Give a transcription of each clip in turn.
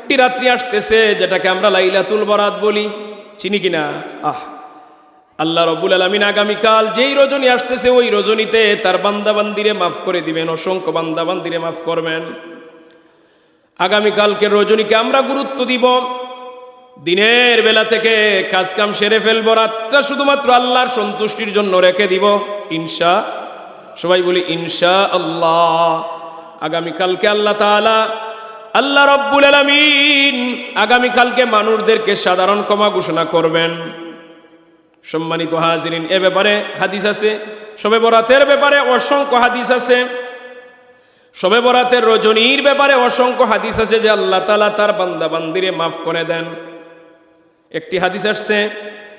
একটি রাত্রি আসতেছে যেটাকে আমরা লাইলাতুল বরাত বলি, চিনি কিনা? আল্লাহ রাব্বুল আলামিন আগামীকাল যেই রজনী আসতেছে ওই রজনীতে তার বান্দাবান্দিরে মাফ করে দিবেন, অসংখ্য বান্দাবান্দিরে মাফ করবেন। আগামীকালকে রজনীকে আমরা গুরুত্ব দিব, দিনের বেলা থেকে কাজকাম সেরে ফেলবো, রাতটা শুধুমাত্র আল্লাহর সন্তুষ্টির জন্য রেখে দিব সবাই বলি ইনশাআল্লাহ। আগামীকালকে আল্লাহ রাব্বুল আলামিন আগামীকালকে মানুষদেরকে সাধারণ ক্ষমা ঘোষণা করবেন। সম্মানিত হাজিরিন, এ ব্যাপারে হাদিস আছে, শবে বরাতের ব্যাপারে অসংখ্য হাদিস আছে, শবে বরাতের রজনীর ব্যাপারে অসংখ্য হাদিস আছে যে আল্লাহ তাআলা তার বান্দা বান্দিরে মাফ করে দেন। একটি হাদিস আসছে,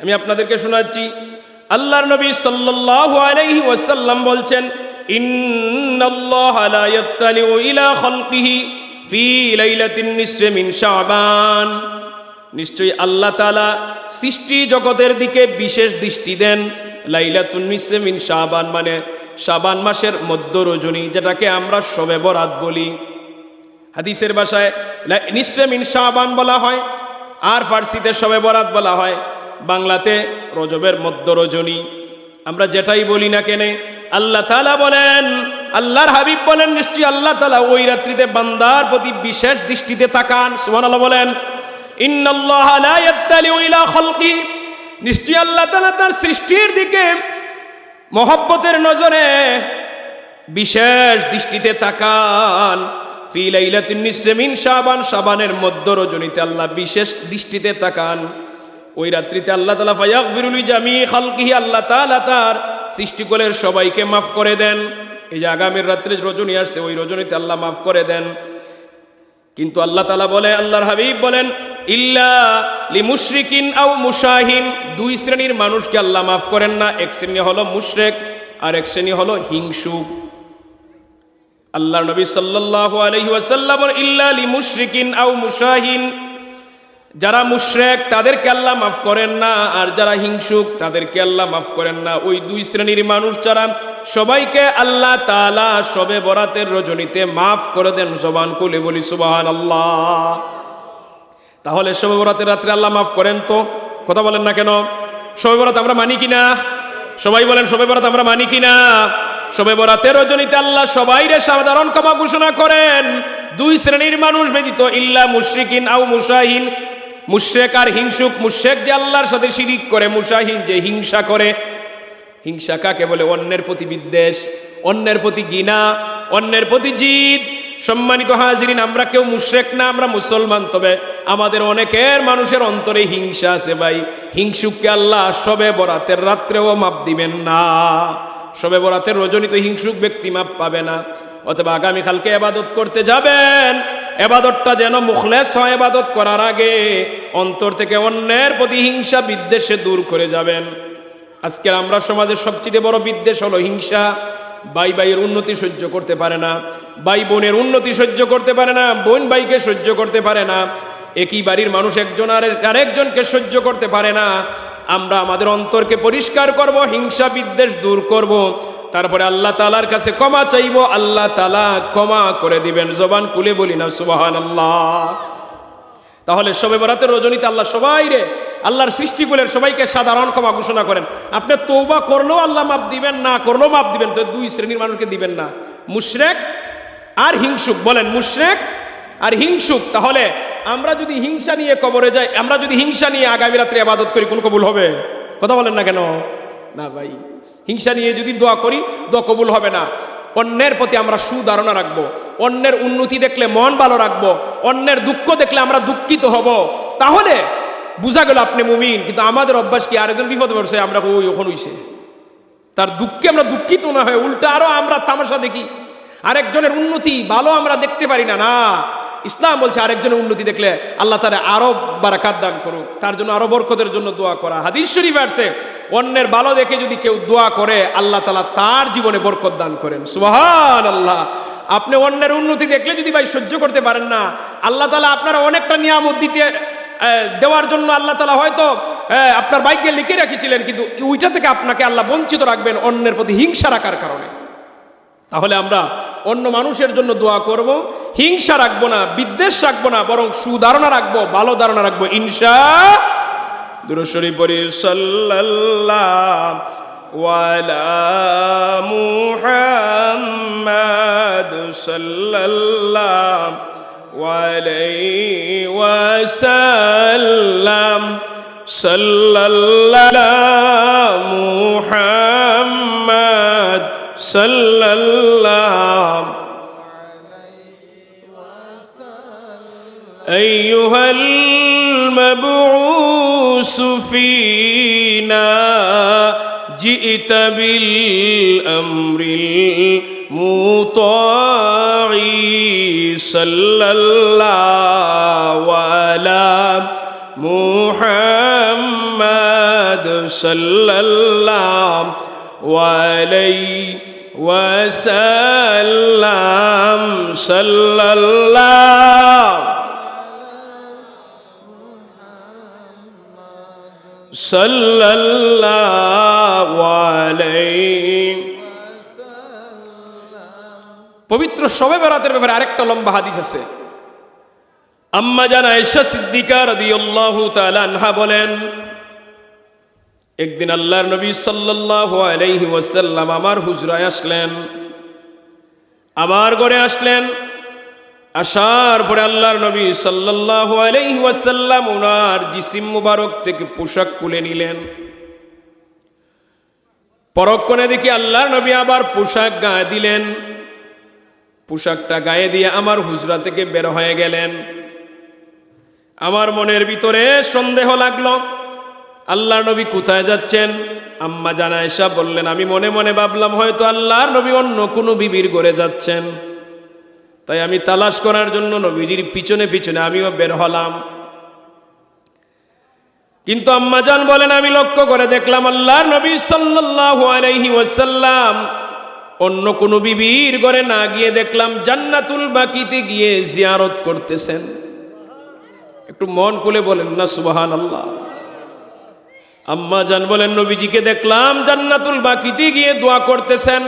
আমি আপনাদেরকে শোনাচ্ছি। আল্লাহর নবী সাল্লাল্লাহু আলাইহি ওয়াসাল্লাম বলছেন, ইন্নাল্লাহা লা ইয়াত্তালিউ ইলা খালকিহি ফি লাইলাতিন নিসফি মিন শাবান। নিশ্চয়ই আল্লাহ তাআলা সৃষ্টি জগতের দিকে বিশেষ দৃষ্টি দেন লাইলাতুন নিসফি মিন শাবান, মানে শাবান মাসের মধ্য রজনী, যেটাকে আমরা শবে বরাত বলি। হাদিসের ভাষায় নিসফি মিন শাবান বলা হয়, আর ফার্সিতে শবে বরাত বলা হয়, বাংলাতে রজবের মধ্য রজনী। আমরা যেটাই বলি না কেন, আল্লাহ তাআলা বলেন, আল্লাহর হাবিব বলেন, নিশ্চয়ই আল্লাহ তাআলা ওই রাত্রিতে বান্দার প্রতি বিশেষ দৃষ্টিতে তাকান। সুবহানাল্লাহ বলেন। ইন্নাল্লাহা লা ইয়াত্তালিউ ইলা খালকি, নিশ্চয়ই আল্লাহ তাআলা তার সৃষ্টির দিকে মহব্বতের নজরে বিশেষ দৃষ্টিতে তাকান। ফি লাইলাতিন নিসফি মিন শাবান, শাবানের মধ্য রজনীতে আল্লাহ বিশেষ দৃষ্টিতে তাকান। ওই রাত্রিতে আল্লাহ তাআলা ফায়াগফিরু লিজামি খালকিহি, আল্লাহ তাআলা তার সৃষ্টিকুলের সবাইকে মাফ করে দেন। এই যে আগামীর রাত্রে রজনী আসছে, ওই রজনীতে আল্লাহ মাফ করে দেন। কিন্তু আল্লাহ তাআলা বলে, আল্লাহর হাবিব বলেন, ইল্লা লিমুশরিকিন আও মুশাহিন, দুই শ্রেণীর মানুষকে আল্লাহ মাফ করেন না। এক শ্রেণী হলো মুশরিক, আর এক শ্রেণী হলো হিংসুক। আল্লাহর নবী সাল্লাল্লাহু আলাইহি ওয়াসাল্লাম ইল্লা লিমুশরিকিন আও মুশাহিন, যারা মুশরিক তাদেরকে আল্লাহ মাফ করেন না, আর যারা হিংসুক তাদেরকে আল্লাহ মাফ করেন না। ওই দুই শ্রেণীর মানুষ যারা, সবাইকে আল্লাহ তাআলা শবে বরাতের রজনীতে মাফ করে দেন। জবান খুলে বলি সুবহানাল্লাহ। তাহলে শবে বরাতের রাত্রে আল্লাহ মাফ করেন তো? কথা বলেন না কেন? শবে বরাত আমরা মানি কিনা? সবাই বলেন, শবে বরাত আমরা মানি কিনা? শবে বরাতের রজনীতে আল্লাহ সবাইরে সাধারণ ক্ষমা ঘোষণা করেন, দুই শ্রেণীর মানুষ ব্যতীত। ইল্লা মুশরিকিন আও মুশাহিন, মুশরিক আর হিংসুক। মুশরিক যে আল্লাহর সাথে শিরিক করে, মুশাহিন যে হিংসা করে। হিংসা কাকে বলে? অন্যের প্রতি বিদ্বেষ, অন্যের প্রতি ঘৃণা, অন্যের প্রতি জিদ। সম্মানিত হাজিরিন, আমরা কেউ মুশরিক না, আমরা মুসলমান, তবে আমাদের অনেকের মানুষের অন্তরে হিংসা আছে। ভাই, হিংসুককে আল্লাহ শবে বরাতের রাত্রেও মাপ দিবেন না। শবে বরাতের রজনী তো হিংসুক ব্যক্তি মাপ পাবে না। অথবা আগামীকালকে ইবাদত করতে যাবেন, ইবাদতটা যেন মুখলেস হয়। ইবাদত করার আগে অন্তর থেকে অন্যের প্রতি হিংসা বিদ্বেষে দূর করে যাবেন। আজকে আমরা সমাজের সবচেয়ে বড় বিদ্বেষ হলো হিংসা। ভাই ভাইয়ের উন্নতি সহ্য করতে পারে না, ভাই বোনের উন্নতি সহ্য করতে পারে না, বোন ভাইকে সহ্য করতে পারে না, একই বাড়ির মানুষ একজন আরেকজনকে সহ্য করতে পারে না। আমরা আমাদের অন্তরকে পরিষ্কার করব, হিংসা বিদ্বেষ দূর করব, তারপরে আল্লাহ তাআলার কাছে ক্ষমা চাইব, আল্লাহ তাআলা ক্ষমা করে দিবেন। জবান খুলে বলি না সুবহানাল্লাহ। তাহলে শবে বরাতের রজনীতে আল্লাহ সবাইরে, আল্লাহর সৃষ্টিকুলের সবাইকে সাধারণ ক্ষমা ঘোষণা করেন। আপনি তওবা করলেও আল্লাহ মাফ দিবেন, না করলেও মাফ দিবেন। তো দুই শ্রেণীর মানুষকে দিবেন না, মুশরিক আর হিংসুক। বলেন, মুশরিক আর হিংসুক। তাহলে আমরা যদি হিংসা নিয়ে কবরে যাই, আমরা যদি হিংসা নিয়ে আগামী রাত্রে ইবাদত করি, কোন কবুল হবে? কথা বলেন না কেন? না ভাই, হিংসা নিয়ে যদি দোয়া করি, দোয়া কবুল হবে না। অন্যের প্রতি আমরা সুধারণা রাখবো, অন্যের উন্নতি দেখলে মন ভালো রাখবো, অন্যের দুঃখ দেখলে আমরা দুঃখিত হব। তাহলে বুঝা গেল আপনি মুমিন। কিন্তু আমাদের অভ্যাস কি, আরেকজন বিপদে পড়ছে, আমরা ওই ওখানে হইছে, তার দুঃখে আমরা দুঃখিত না হয় উল্টা আরো আমরা তামাশা দেখি। আরেকজনের উন্নতি ভালো আমরা দেখতে পারি না। না, ইসলাম বলছে আরেকজনের উন্নতি দেখলে আল্লাহ তাআলা আরো বারাকাত দান করুক, তার জন্য আরো বরকতের জন্য দোয়া করা। হাদিস শরীফে আছে, অন্যের ভালো দেখে যদি কেউ দোয়া করে, আল্লাহ তাআলা তার জীবনে বরকত দান করেন। সুবহানাল্লাহ। আপনি অন্যের উন্নতি দেখলে যদি ভাই সহ্য করতে পারেন না, আল্লাহ তাআলা আপনার অনেকটা নিয়ামত দেওয়ার জন্য আল্লাহ তাআলা হয়তো আপনার ভাগ্যে লিখে রেখেছিলেন, কিন্তু ওইটা থেকে আপনাকে আল্লাহ বঞ্চিত রাখবেন অন্যের প্রতি হিংসা রাখার কারণে। তাহলে আমরা অন্য মানুষের জন্য দোয়া করব, হিংসা রাখবো না, বিদ্বেষ রাখবো না, বরং সুধারণা রাখবো, ভালো ধারণা রাখবো ইনশাআল্লাহ। দুরূদ শরীফ পড়ি সাল্লাল্লাহু আলা মুহাম্মাদ সাল্লাল্লাহু আলাইহি ওয়াসাল্লাম সাল্লাল্লাহু মুহাম্মাদ সাল্লাল্লাহু আইয়ুহাল মাবউস ফীনা জিইতা বিল আমরিল মুতাঈ সাল্লাল্লাহু আলা মুহাম্মাদ সাল্লাল্লাহু আলাইহি ওয়াসাল্লাম সাল্লাল্লাহু আলাইহি। পবিত্র শবে বরাতের ব্যাপারে আরেকটা লম্বা হাদিস আছে। আম্মা জান আয়েশা সিদ্দিকা রাদিয়াল্লাহু তাআলা আনহা বলেন, একদিন আল্লাহর নবী সাল্লাল্লাহু আলাইহি ওয়াসাল্লাম আমার হুজরায় আসলেন, আমার ঘরে আসলেন। আসার পরে আল্লাহর নবী সাল্লাল্লাহু আলাইহি ওয়াসাল্লাম ওনার জিসিম মুবারক থেকে পোশাক খুলে নিলেন। পরক্ষণে দেখি আল্লাহর নবী আবার পোশাক গায়ে দিলেন। পোশাকটা গায়ে দিয়ে আমার হুজরা থেকে বের হয়ে গেলেন। আমার মনের ভিতরে সন্দেহ লাগলো, আল্লাহর নবী কোথায় যাচ্ছেন? আম্মা জান আয়েশা বললেন, আমি মনে মনে ভাবলাম হয়তো আল্লাহর নবী অন্য কোনো বিবির ঘরে যাচ্ছেন। তাই আমি তালাশ করার জন্য নবীজির পিছনে পিছনে আমিও বের হলাম। কিন্তু আম্মা জান বলেন, আমি লক্ষ্য করে দেখলাম আল্লাহর নবী সাল্লাল্লাহু আলাইহি ওয়াসাল্লাম অন্য কোনো বিবির ঘরে না গিয়ে দেখলাম জান্নাতুল বাকিতে গিয়ে জিয়ারত করতেছেন। একটু মন খুলে বলেন না সুবহানাল্লাহ। আম্মা জান বলেন, নবীজিকে দেখলাম জান্নাতুল বাকিতে গিয়ে দোয়া করতেছেন।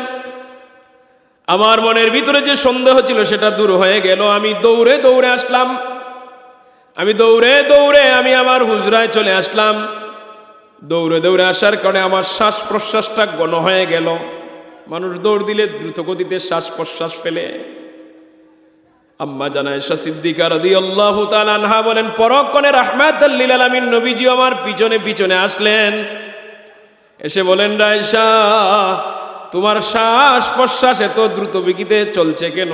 আমার মনের ভিতরে যে সন্দেহ ছিল সেটা দূর হয়ে গেল। আমি দৌড়ে দৌড়ে আসলাম। আমি আমার হুজরায় চলে আসলাম। দৌড়ে দৌড়ে আসার কারণে আমার শ্বাস প্রশ্বাসটা ঘন হয়ে গেল। মানুষ দৌড় দিলে দ্রুত গতিতে শ্বাস প্রশ্বাস ফেলে। আম্মা জান আয়েশা সিদ্দিকা রাদিয়াল্লাহু তাআলা আনহা বলেন, পরক্ষণে রাহমাতাল লিল আলামিন নবীজি আমার পিছনে পিছনে আসলেন। এসে বলেন, আয়েশা, তোমার শ্বাস প্রশ্বাস এত দ্রুত গতিতে চলছে কেন?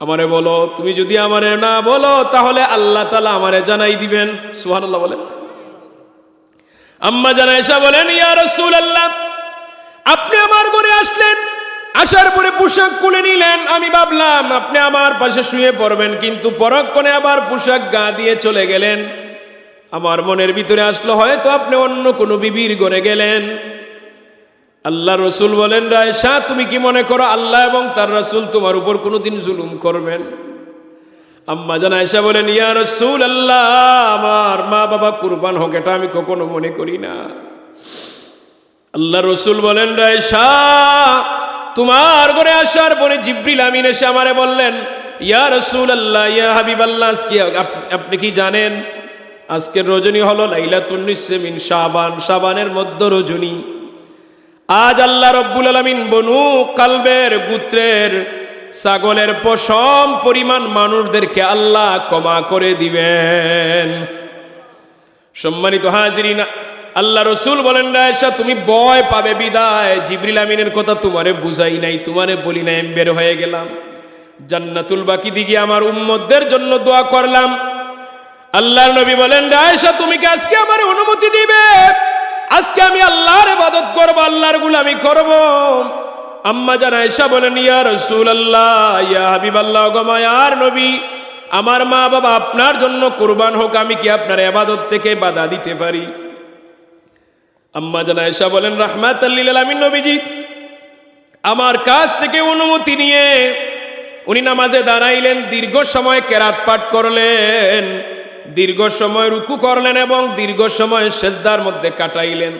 আমারে বলো। তুমি যদি আমারে না বলো তাহলে আল্লাহ তাআলা আমারে জানাই দিবেন। সুবহানাল্লাহ বলেন। আম্মা জান আয়েশা বলেন, ইয়া রাসূলুল্লাহ, আপনি আমার ঘরে আসলেন, আসার পরে পোশাক খুলে নিলেন। আমি ভাবলাম আপনি আমার পাশে শুয়ে পড়বেন, কিন্তু পরক্ষণে আবার পোশাক গা দিয়ে চলে গেলেন। আমার মনের ভিতরে আসলো হয়তো আপনি অন্য কোনো বিবির ঘরে গেলেন। আল্লাহ রসুল বলেন, আয়েশা, তুমি কি মনে করো আল্লাহ এবং তার রাসূল তোমার উপর কোনোদিন জুলুম করবেন? আম্মা জান আয়েশা বলেন, ইয়া রাসূলুল্লাহ, আমার মা বাবা কুরবান হোক এটা আমি কখনো মনে করি না। আল্লাহ রসুল বলেন, আয়েশা, তোমার ঘরে আসার পরে জিবরিল আমিন এসে আমারে বললেন, ইয়া রাসূলুল্লাহ, ইয়া হাবিবাল্লাহ, আপনি কি জানেন আজকের রজনী হলো লাইলাতুন নিসফি মিন শাবান, শাবানের মধ্য রজনী। আজ আল্লাহ রব্বুল আলামিন বনু কালবের গোত্রের ছাগলের পশম পরিমাণ মানুষদেরকে আল্লাহ ক্ষমা করে দিবেন। সম্মানিত হাজিরিন, আল্লাহ রসুল বলেন, আয়েশা, তুমি ভয় পাবে বিদায় জিবরিল আমিনের কথা তোমারে বুঝাই নাই, তোমারে বলি নাই, আমি বের হয়ে গেলাম। জান্নাতুল বাকি দিকে আমার উম্মতদের জন্য দোয়া করলাম। আল্লাহর নবী বলেন, আয়েশা, তুমি কি আজকে আমার অনুমতি দিবে? আজকে আমি আল্লাহর ইবাদত করব, আল্লাহর গোলামি করব। আম্মা জান আয়েশা বলেন, ইয়া রাসূলুল্লাহ, ইয়া হাবিবাল্লাহ, গো মায়ার নবী, আমার মা বাবা আপনার জন্য কুরবান হোক, আমি কি আপনার ইবাদত থেকে বাধা দিতে পারি? আম্মা জান আয়েশা বলেন, রাহমাতাল লিল আলামিন নবীজি আমার কাছ থেকে অনুমতি নিয়ে উনি নামাজে দাঁড়াইলেন, দীর্ঘ সময় কেরাত পাঠ করলেন, দীর্ঘ সময় রুকু করলেন এবং দীর্ঘ সময় সেজদার মধ্যে কাটাইলেন।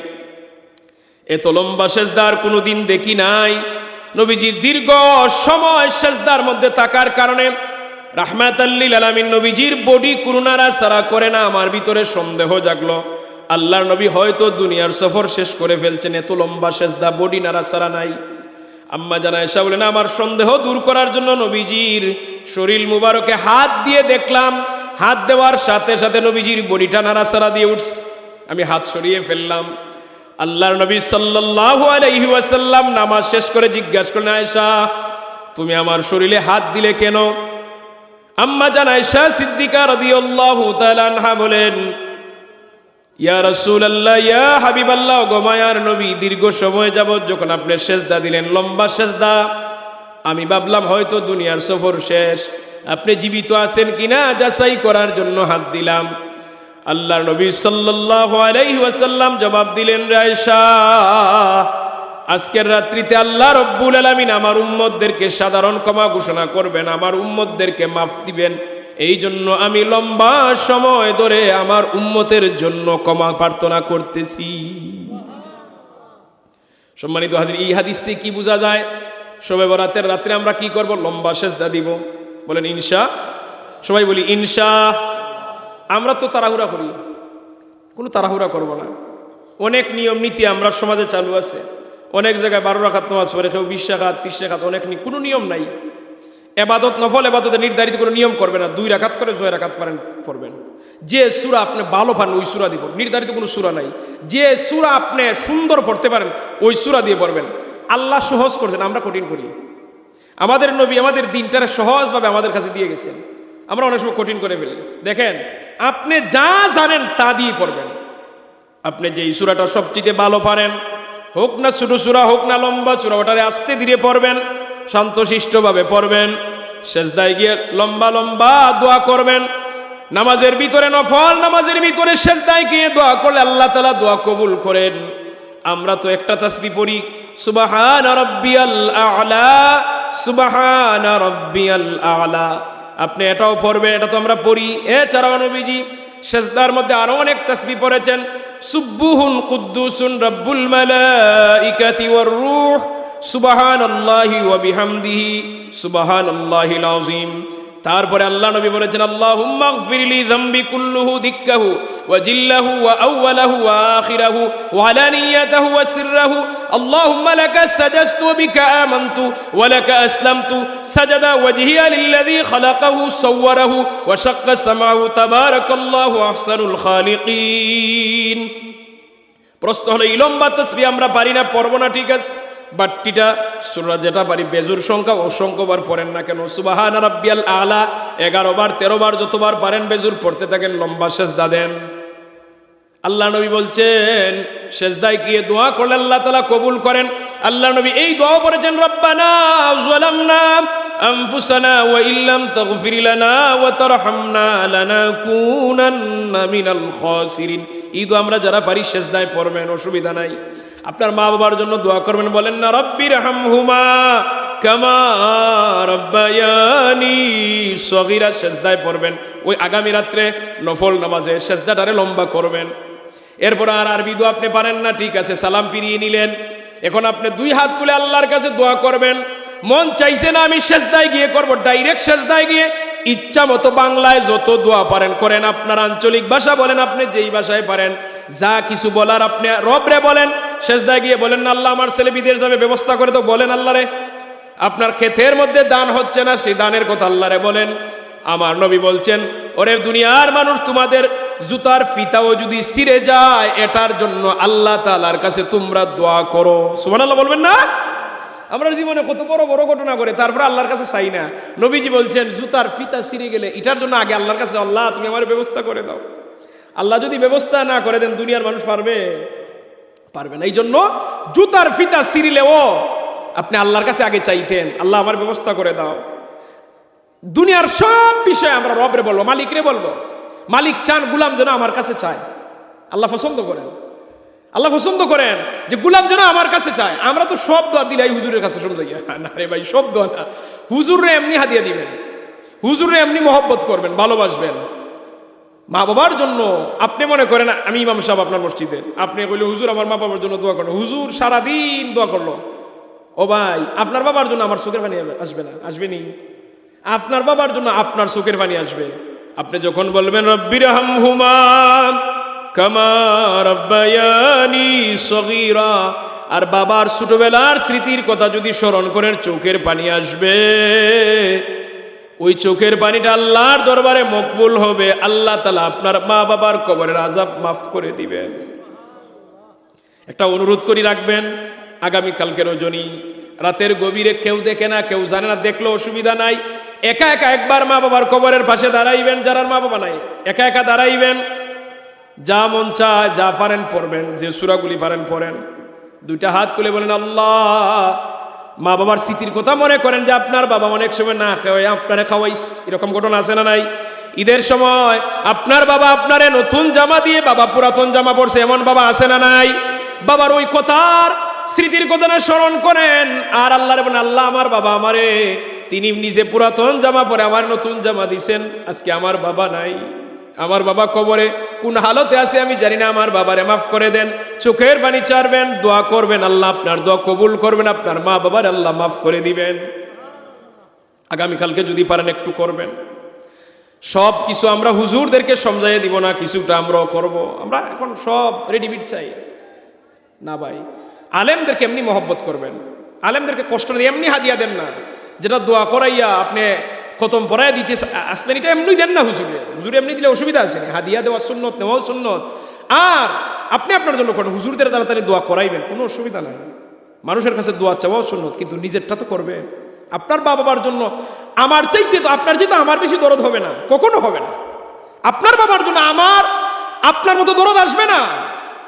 এত লম্বা সেজদার কোনোদিন দেখি নাই। নবীজি দীর্ঘ সময় সেজদার মধ্যে থাকার কারণে রাহমাতাল লিল আলামিন নবীজির বডি কুরুনারা সারা করে না। আমার ভিতরে সন্দেহ জাগলো, আল্লাহর নবী হয়তো দুনিয়ার সফর শেষ করে ফেলছেন, এত লম্বা সেজদা, বডি নাড়া সারা নাই। আম্মা জান আয়েশা বলেন, আমার সন্দেহ দূর করার জন্য নবীজির শরীর মুবারকে হাত দিয়ে দেখলাম, হাত দেওয়ার সাথে সাথে নবীজির বডিটা নাড়াচাড়া দিয়ে উঠছে। আমি হাত সরিয়ে ফেললাম। আল্লাহর নবী সাল্লাল্লাহু আলাইহি ওয়াসাল্লাম নামাজ শেষ করে জিজ্ঞাসা করলেন, আয়েশা তুমি আমার শরীরে হাত দিলে কেন? আম্মা জান আয়েশা সিদ্দিকা রাদিয়াল্লাহু তাআলা আনহা বলেন, ইয়া রাসূলুল্লাহ, ইয়া হাবিবাল্লাহ, গো মায়ার নবী, দীর্ঘ সময় যাবত যখন আপনি সেজদা দিলেন, লম্বা সেজদা, আমি ভাবলাম হয়তো দুনিয়ার সফর শেষ, আপনি জীবিত আছেন কিনা যাচাই করার জন্য হাত দিলাম। আল্লাহর নবী সাল্লাল্লাহু আলাইহি ওয়াসাল্লাম জবাব দিলেন, আয়েশা, আজকের রাত্রিতে আল্লাহ রব্বুল আলামিন আমার উম্মতদেরকে সাধারণ ক্ষমা ঘোষণা করবেন, আমার উম্মতদেরকে মাফ দিবেন। এই জন্য আমি লম্বা সময় ধরে আমার উম্মতের জন্য ক্ষমা প্রার্থনা করতেছি। সম্মানিত হাজির, এই হাদিস থেকে কি বোঝা যায়? শবে বরাতের রাত্রে আমরা কি করব? লম্বা সেজদা দিব। বলেন ইনশা। সবাই বলি ইনশা। আমরা তো তাড়াহুড়া করি, কোনো তাড়াহুড়া করব না। অনেক নিয়ম নীতি আমরা সমাজে চালু আছে, অনেক জায়গায় 12 রাকাত নামাজ পড়ে, কেউ 20 রাকাত 30 রাকাত, অনেক কোনো নিয়ম নাই। এবাদত, নফল এবাদতে নির্ধারিত কোনো নিয়ম করবে না, 2 রাকাত করে 6 রাকাত পড়বেন। যে সূরা আপনি ভালো পান ওই সূরা দিব, নির্ধারিত কোনো সূরা নাই। যে সূরা আপনি সুন্দর পড়তে পারেন ওই সূরা দিয়ে পড়বেন। আল্লাহ সহজ করছেন, আমরা কঠিন করি। আমাদের নবী আমাদের দিনটারে সহজভাবে আমাদের কাছে দিয়ে গেছেন, আমরা অনেক সময় কঠিন করে ফেলি। দেখেন, আপনি যা জানেন তা দিয়ে পড়বেন। আপনি যে সূরাটা সবচেয়ে ভালো পারেন, হোক না ছোট সূরা, হোক না লম্বা সূরা, ওটারে আস্তে ধীরে পড়বেন, শান্তশিষ্টভাবে পড়বেন। সেজদায় গিয়ে লম্বা লম্বা দোয়া করবেন। নামাজের ভিতরে, নফল নামাজের ভিতরে সেজদায় গিয়ে দোয়া করলে আল্লাহ তাআলা দোয়া কবুল করেন। আমরা তো একটা তাসবিহ পড়ি, সুবহান রাব্বিয়াল আ'লা, সুবহান রাব্বিয়াল আ'লা। আপনি এটাও পড়বেন, এটা তো আমরা পড়ি। এছাড়াও নবীজি সেজদার মধ্যে আরো অনেক তাসবিহ পড়েছেন, সুবহুন কুদ্দুসুন রাব্বুল মালাইকাতি ওয়ার রূহ, সুবহানাল্লাহি ওয়া বিহামদিহি, সুবহানাল্লাহিল আযীম। তারপরে আল্লাহ নবী বলেছেন, আল্লাহুম্মা গফিরলি যামবি কুল্লুহু দিক্কাহু ওয়া জিল্লাহু ওয়া আউওয়ালাহু ওয়া আখিরাহু ওয়া আলানিয়াতাহু ওয়া সিররাহু, আল্লাহুম্মা লাকা সাজাদতু ওয়া বিকা আমানতু ওয়া লাকা আসলামতু, সাজাদা ওয়াজহিয়া লিল্লাযী খালাকাহু সাওয়ারাহু ওয়া শাক্কা সামাহু, তাবারাকাল্লাহু আহসানুল খালিকিন। প্রশ্ন হলো, এই লম্বা তাসবিহ আমরা পারি না, পড়ব না, ঠিক আছে, বাট্টিটা সূরা যেটা পারি, বেজুর সংখ্যা অসংখ্যবার পড়েন না কেন? সুবহান রাব্বিয়াল আ'লা 11 বার 13 বার যতবার পারেন বেজুর পড়তে থাকেন, লম্বা সেজদা দেন। আল্লাহ নবী বলছেন, সেজদায় গিয়ে দোয়া করলে আল্লাহ তাআলা কবুল করেন। আল্লাহ নবী এই দোয়া করেছেন, রব্বানা যালামনা আনফুসানা ওয়া ইল্লাম তাগফির লানা ওয়া তারহামনা লানাকুনান্না মিনাল খাসিরিন। এই দোয়া আমরা যারা পারি সেজদায় পড়বেন, অসুবিধা নাই। আপনার মা বাবার জন্য দোয়া করবেন, বলেন না রব্বির হামহুমা কামা রব্বায়ানি সগীরা, সেজদায় পড়বেন। ওই আগামী রাত্রে নফল নামাজে সেজদাটারে লম্বা করবেন। এরপর আর আরবি দোয়া আপনি পারেন না, ঠিক আছে, সালাম ফিরিয়ে নিলেন। এখন আপনি 2 হাত তুলে আল্লাহর কাছে দোয়া করবেন। মন চাইছে না আমি সেজদায় গিয়ে করব, ডাইরেক্ট সেজদায় গিয়ে ইচ্ছা মতো বাংলায় যত দোয়া পারেন করেন, আপনার আঞ্চলিক ভাষা বলেন, আপনি যেই ভাষায় পারেন, যা কিছু বলার আপনি রবরে বলেন। সেজদায় গিয়ে বলেন না, আল্লাহ আমার ছেলে বিদেশ যাবে, ব্যবস্থা করে তো বলেন আল্লাহরে। আপনার ক্ষেতের মধ্যে দান হচ্ছে না, সেই দানের কথা আল্লাহরে বলেন। আমার নবী বলছেন, ওরে দুনিয়ার মানুষ, তোমাদের জুতার ফিতাও যদি ছিঁড়ে যায়, এটার জন্য আল্লাহ তাআলার কাছে তোমরা দোয়া করো। সুবহানাল্লাহ বলবেন না? আমরা জীবনে কত বড় বড় ঘটনা করে তারপরে আল্লাহর কাছে চাই না। নবীজি বলছেন, জুতার ফিতা ছিঁড়ে গেলে এটার জন্য আগে আল্লাহর কাছে, আল্লাহ তুমি আমার ব্যবস্থা করে দাও। আল্লাহ যদি ব্যবস্থা না করে দেন, দুনিয়ার মানুষ পারবে না। এই জন্য জুতার ফিতা ছিঁড়লেও আপনি আল্লাহর কাছে আগে চাইতেন, আল্লাহ আমার ব্যবস্থা করে দাও। দুনিয়ার সব বিষয়ে আমরা রবরে বলবো, মালিকরে বলবো। মালিক চান গুলাম যেন আমার কাছে চায়। আল্লাহ পছন্দ করেন, আল্লাহ পছন্দ করেন যে গুলাম যেন আমার কাছে চায়। আমরা তো সব দোয়া দিলাই হুজুরের কাছে শুনতে গিয়ে, না রে ভাই, সব দোয়া না। হুজুরে এমনি হাদিয়া দিবেন, হুজুরে এমনি মহব্বত করবেন, ভালোবাসবেন। মা বাবার জন্য আপনি মনে করেন, আমি ইমাম সাহেব আপনার মসজিদে, আপনি বললেন হুজুর আমার মা বাবার জন্য দোয়া করেন, হুজুর সারাদিন দোয়া করলো, ও ভাই, আপনার বাবার জন্য আমার চোখের পানি আসবে না? আসবেনি। আপনার বাবার জন্য আপনার চোখের পানি আসবে। আপনি যখন বলবেন রব্বিরহামহুমা কামা রাব্বায়ানি সগীরা, আর বাবার ছোটবেলার স্মৃতির কথা যদি স্মরণ করেন, চোখের পানি আসবে। ওই চোখের পানিটা আল্লাহর দরবারে মকবুল হবে। আল্লাহ তাআলা আপনার মা বাবার কবরের আযাব মাফ করে দিবেন। একটা অনুরোধ করি রাখবেন, আগামী কালকে রজনী রাতের গভীরে কেউ দেখে না, কেউ জানে না, দেখলেও অসুবিধা নাই। একা একা একবার মা বাবার কবরের পাশে দাঁড়াইবেন। যারা মা বাবা নাই, একা একা দাঁড়াইবেন। যা মন চায়, যা পারেন পড়বেন, যে সূরাগুলি পারেন পড়েন। দুইটা হাত তুলে বলেন আল্লাহ, মা বাবার স্মৃতির কথা মনে করেন যে আপনার বাবা অনেক সময় না খাওয়াই আপনারে খাওয়াইস। এরকম ঘটনা আছে না নাই? ঈদের সময় আপনার বাবা আপনারে নতুন জামা দিয়ে বাবা পুরাতন জামা পরছে, এমন বাবা আছে না নাই? বাবার ওই কথার স্মৃতির কথা না স্মরণ করেন, আর আল্লাহরে বলেন আল্লাহ, আমার বাবা আমারে, তিনি নিজে পুরাতন জামা পরে আমার নতুন জামা দিছেন, আজকে আমার বাবা নাই, আমার বাবা কবরে কোন হালতে আছে আমি জানি না, আমার বাবারে মাফ করে দেন। চোখের পানি চারবেন, দোয়া করবেন, আল্লাহ আপনার দোয়া কবুল করবেন, আপনার মা বাবার আল্লাহ মাফ করে দিবেন। আগামীকালকে যদি পারেন একটু করবেন। সব কিছু আমরা হুজুরদেরকে সমঝাইয়ে দিব না, কিছুটা আমরাও করব। আমরা এখন সব রেডিমেড চাই না ভাই। আলেমদেরকে এমনি মহব্বত করবেন, আলেমদেরকে কষ্ট দিয়ে এমনি হাদিয়া দেন না। যেটা দোয়া করাইয়া আপনি খতম পড়ায় দিতে আসলেন, এটা এমনি দেন না হুজুরে। হুজুরে এমনি দিলে অসুবিধা আছে না, হাদিয়া দেওয়া সুন্নত, নেওয়াও সুন্নত। আর আপনি আপনার জন্য করেন, হুজুরদের তাড়াতাড়ি দোয়া করাইবেন, কোনো অসুবিধা নাই। মানুষের কাছে দোয়া চাওয়াও সুন্নত, কিন্তু নিজেরটা তো করবেন। আপনার বাবার জন্য আমার চাইতে তো আপনার চাইতে আমার বেশি দরদ হবে না, কখনো হবে না। আপনার বাবার জন্য আমার আপনার মতো দরদ আসবে না।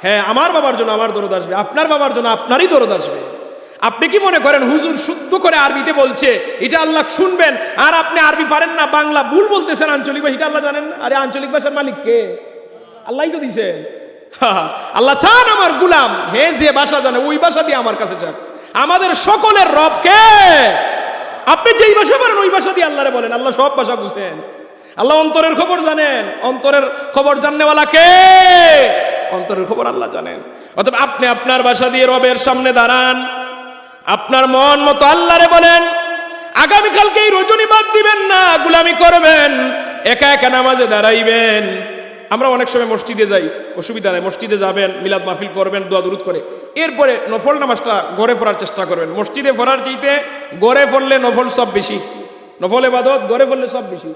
হ্যাঁ, আমার বাবার জন্য আমার দরদ আসবে, আপনার বাবার জন্য আপনারই দরদ আসবে। আপনি কি মনে করেন হুজুর শুদ্ধ করে আরবিতে বলছে, এটা আল্লাহ শুনবেন, আর আপনি আরবি পারেন না, বাংলা ভুল বলতেছেন, আঞ্চলিক ভাষা, এটা আল্লাহ জানেন না? আরে আঞ্চলিক ভাষার মালিক কে? আল্লাহই তো দিছে। আল্লাহ চান আমার গুলাম, হে যে ভাষা জানে ওই ভাষা দিয়ে আমার কাছে যাক। আমাদের সকলের রব কে? আপনি যেই ভাষা পারেন ওই ভাষা দিয়ে আল্লাহরে বলেন, আল্লাহ সব ভাষা বুঝেন। আল্লাহ অন্তরের খবর জানেন, অন্তরের খবর জাননেওয়ালা কে? অন্তরের খবর আল্লাহ জানেন। অতএব আপনি আপনার ভাষা দিয়ে রবের সামনে দাঁড়ান, আপনার মন মতো আল্লাহরে বলেন। আগামীকালকে এই রজনী বাদ দিবেন না, গুলামি করবেন, একা একা নামাজে দাঁড়াইবেন। আমরা অনেক সময় মসজিদে যাই, অসুবিধা নেই, মসজিদে যাবেন, মিলাদ মাহফিল করবেন, দোয়া দুরুদ করে, এরপরে নফল নামাজটা ঘরে পড়ার চেষ্টা করবেন। মসজিদে পড়ার চাইতে ঘরে পড়লে নফল সব বেশি, নফল ইবাদত ঘরে পড়লে সব বেশি।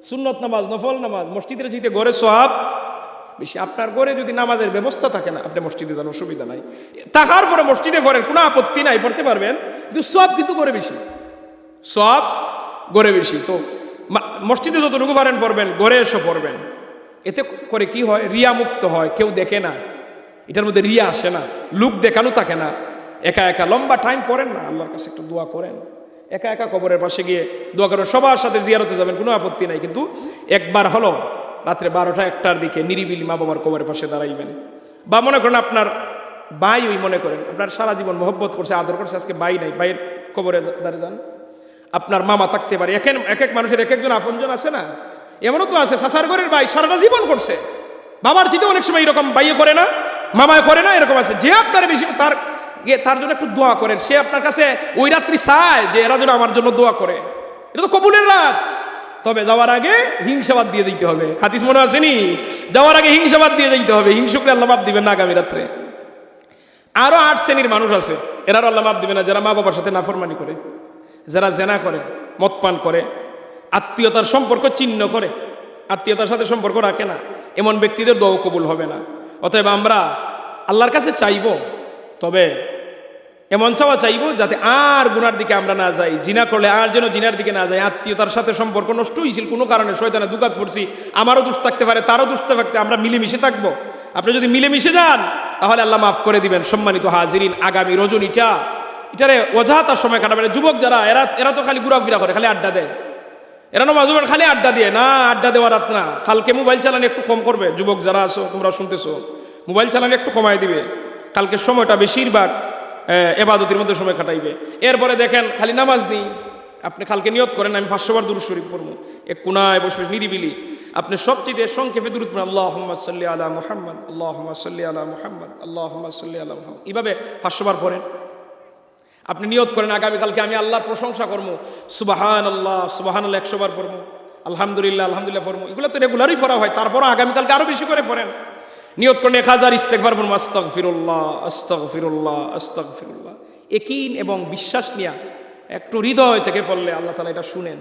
সুন্নত নামাজ, নফল নামাজ মসজিদের চাইতে ঘরে সওয়াব বেশি। আপনার ঘরে যদি নামাজের ব্যবস্থা থাকে না, আপনি মসজিদে যান, অসুবিধা নাই। থাকার পরে মসজিদে পড়েন, কোনো আপত্তি নাই, পড়তে পারবেন, কিন্তু সব কিন্তু ঘরে বেশি, সব ঘরে বেশি। তো মসজিদে যতটুকু পারেন পড়বেন, ঘরে এসে পড়বেন। এতে করে কি হয়? রিয়া মুক্ত হয়, কেউ দেখে না, এটার মধ্যে রিয়া আসে না, লোক দেখানো থাকে না। একা একা লম্বা টাইম পড়েন না, আল্লাহর কাছে একটু দোয়া করেন, একা একা কবরের পাশে গিয়ে দোয়া করেন। সবার সাথে জিয়ারতে যাবেন, কোনো আপত্তি নাই, কিন্তু একবার হলো রাত্রে 12টা 1টার দিকে নিরিবিলি মা বাবার কবরের পাশে দাঁড়াইবেন। বা মনে করেন আপনার ভাই, ওই মনে করেন আপনার সারা জীবন মহব্বত করছে, আদর করছে, আজকে ভাই নাই, ভাইয়ের কবরে দাঁড়িয়ে যান। আপনার মামা থাকতে পারে, এক এক মানুষের এক একজন আপনজন আছে না? এমনও তো আছে সাসার ঘরের ভাই সারাটা জীবন করছে, বাবার চিতে অনেক সময় এরকম ভাইয়ে করে না, মামায় করে না, এরকম আছে। যে আপনার বেশি তার জন্য একটু দোয়া করেন, সে আপনার কাছে ওই রাত্রি চায় যে এরা যেন আমার জন্য দোয়া করে। এটা তো কবুলের রাত। তবে যাওয়ার আগে হিংসাবাদ দিয়ে যেতে হবে, হাদিস মনে আসেনি? যাওয়ার আগে হিংসাবাদ দিয়ে যেতে হবে, হিংসুকরে আল্লাহ মাফ দিবেন না আগামী রাত্রে। আরো 8 শ্রেণীর মানুষ আছে, এরাও আল্লাহ মাফ দিবে না, যারা মা বাবার সাথে নাফরমানি করে, যারা জেনা করে, মদ পান করে, আত্মীয়তার সম্পর্ক ছিন্ন করে, আত্মীয়তার সাথে সম্পর্ক রাখে না, এমন ব্যক্তিদের দোয়া কবুল হবে না। অতএব আমরা আল্লাহর কাছে চাইব, তবে এমন চাওয়া চাইব যাতে আর গুনার দিকে আমরা না যাই, জিনা করলে আর যেন জিনার দিকে না যাই। আত্মীয়তার সাথে সম্পর্ক নষ্ট হয়েছিল কোনো কারণে, শয়তানে দুঘাত পড়ছি, আমারও দোষ থাকতে পারে, তারও দোষ থাকতে, আমরা মিলেমিশে থাকবো। আপনি যদি মিলেমিশে যান তাহলে আল্লাহ মাফ করে দিবেন। সম্মানিত হাজিরিন, আগামী রজনীটা এটারে অজাহাতার সময় কাটাবে। যুবক যারা, এরা তো খালি ঘুরাফিরা করে, খালি আড্ডা দেয়, এরা নামাজ খালি আড্ডা দিয়ে না, আড্ডা দেওয়ার রাত না। কালকে মোবাইল চালানো একটু কম করবে, যুবক যারা আছো তোমরা শুনতেছো, মোবাইল চালানো একটু কমাই দিবে। কালকে সময়টা বেশিরভাগ এবাদতের মধ্যে সময় কাটাইবে। এরপরে দেখেন খালি নামাজ নেই, আপনি কালকে নিয়ত করেন আমি 500 বার দুরূদ শরীফ পড়বো, এক কোনায় বসে নিরিবিলি আপনি সবচেয়ে সংক্ষেপে দুরূদ পড়েন, আল্লাহুম্মা সাল্লি আলা মুহাম্মদ, আল্লাহুম্মা সাল্লি আলা মুহাম্মদ, আল্লাহুম্মা সাল্লি আলা মুহাম্মদ, এইভাবে 500 বার পড়েন। আপনি নিয়ত করেন আগামীকালকে আমি আল্লাহর প্রশংসা করবো, সুবাহান আল্লাহ 100 বার পড়বো, আলহামদুলিল্লাহ আলহামদুলিল্লাহ পড়বো, এগুলো তো রেগুলারই পড়া হয়, তারপরও আগামীকালকে আরো বেশি করে পড়েন। নিয়ত করেন 1000 ইস্তেগফার পড়বো, আস্তাগফিরুল্লাহ আস্তাগফিরুল্লাহ আস্তাগফিরুল্লাহ। ইয়াকিন এবং বিশ্বাস নিয়ে একটু হৃদয় থেকে পড়লে আল্লাহ তাআলা এটা শুনেন।